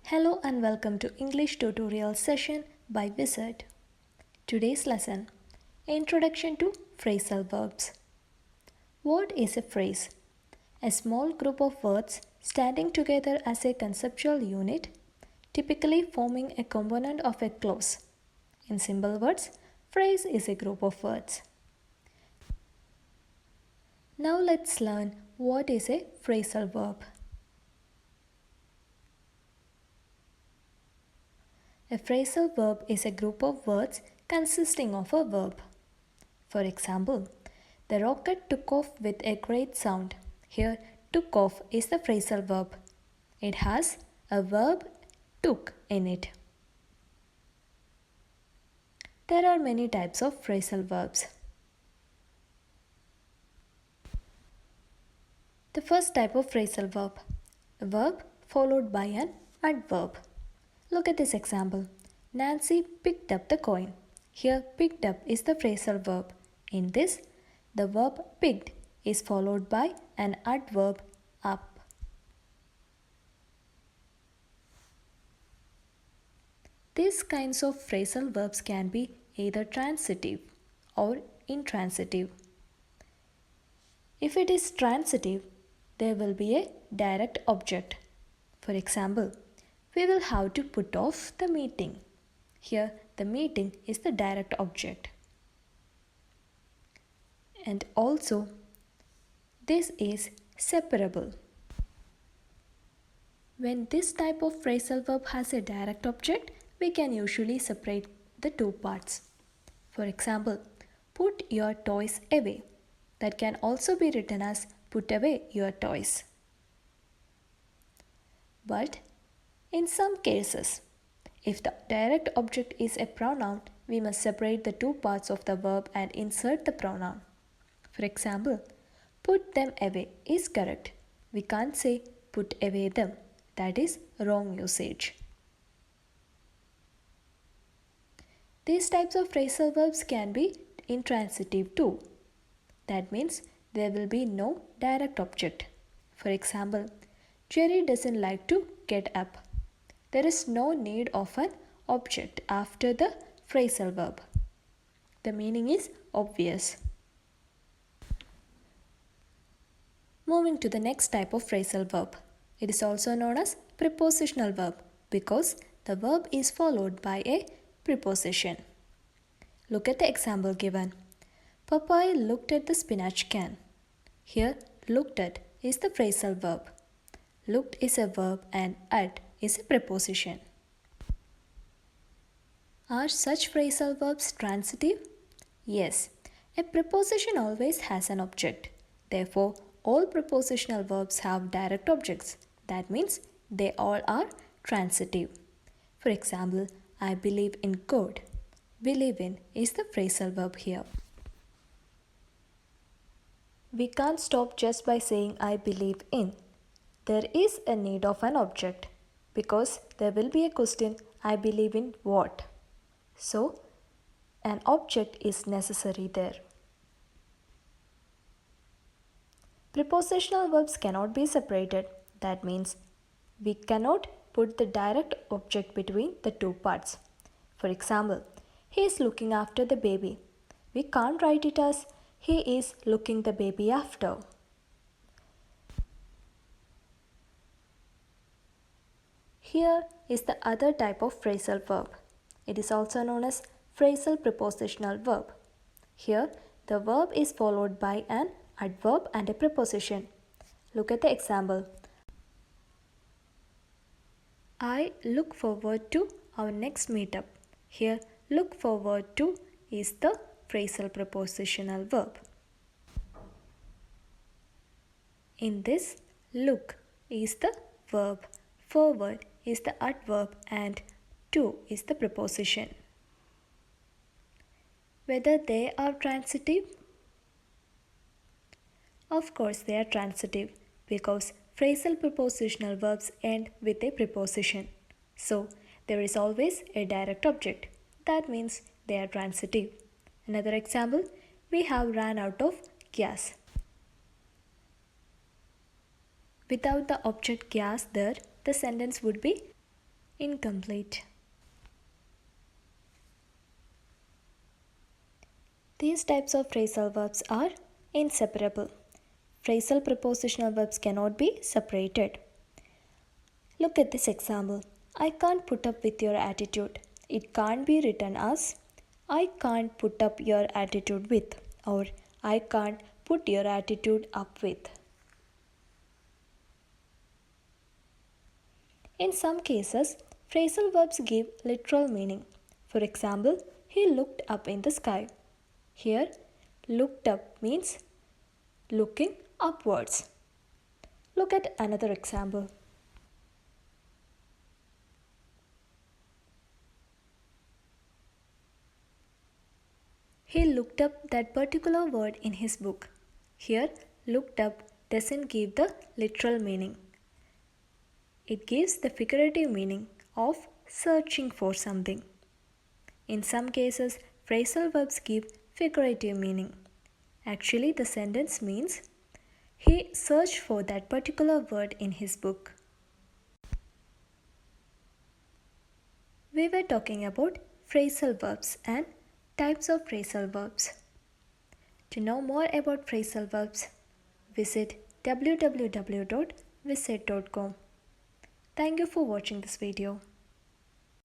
Hello and welcome to English tutorial session by Wizert. Today's lesson: Introduction to Phrasal Verbs. What is a phrase? A small group of words standing together as a conceptual unit, typically forming a component of a clause. In simple words, phrase is a group of words. Now let's learn what is a phrasal verb. A phrasal verb is a group of words consisting of a verb. For example, the rocket took off with a great sound. Here, took off is the phrasal verb. It has a verb took in it. There are many types of phrasal verbs. The first type of phrasal verb, a verb followed by an adverb. Look at this example. Nancy picked up the coin. Here, picked up is the phrasal verb. In this, the verb picked is followed by an adverb up. These kinds of phrasal verbs can be either transitive or intransitive. If it is transitive, there will be a direct object. For example, we will have to put off the meeting. Here, the meeting is the direct object. And also, this is separable. When this type of phrasal verb has a direct object, we can usually separate the two parts. For example, put your toys away. That can also be written as put away your toys. But in some cases, if the direct object is a pronoun, we must separate the two parts of the verb and insert the pronoun. For example, put them away is correct. We can't say put away them. That is wrong usage. These types of phrasal verbs can be intransitive too. That means there will be no direct object. For example, Jerry doesn't like to get up. There is no need of an object after the phrasal verb. The meaning is obvious. Moving to the next type of phrasal verb. It is also known as prepositional verb because the verb is followed by a preposition. Look at the example given. Popeye looked at the spinach can. Here, looked at is the phrasal verb. Looked is a verb and at is a preposition. Are such phrasal verbs transitive? Yes. A preposition always has an object. Therefore, all prepositional verbs have direct objects. That means they all are transitive. For example, I believe in God. Believe in is the phrasal verb here. We can't stop just by saying I believe in. There is a need of an object because there will be a question, I believe in what? So, an object is necessary there. Prepositional verbs cannot be separated. That means we cannot put the direct object between the two parts. For example, he is looking after the baby. We can't write it as he is looking the baby after. Here is the other type of phrasal verb. It is also known as phrasal prepositional verb. Here, the verb is followed by an adverb and a preposition. Look at the example. I look forward to our next meetup. Here, look forward to is the phrasal prepositional verb. In this, look is the verb, forward is the adverb and to is the preposition. Whether they are transitive? Of course they are transitive because phrasal prepositional verbs end with a preposition. So there is always a direct object. That means they are transitive. Another example, we have ran out of gas. Without the object gas there, the sentence would be incomplete. These types of phrasal verbs are inseparable. Phrasal prepositional verbs cannot be separated. Look at this example. I can't put up with your attitude. It can't be written as I can't put up your attitude with, or I can't put your attitude up with. In some cases, phrasal verbs give literal meaning. For example, he looked up in the sky. Here, looked up means looking upwards. Look at another example. He looked up that particular word in his book. Here, looked up doesn't give the literal meaning. It gives the figurative meaning of searching for something. In some cases, phrasal verbs give figurative meaning. Actually, the sentence means he searched for that particular word in his book. We were talking about phrasal verbs and types of phrasal verbs. To know more about phrasal verbs, visit www.wizert.com. Thank you for watching this video.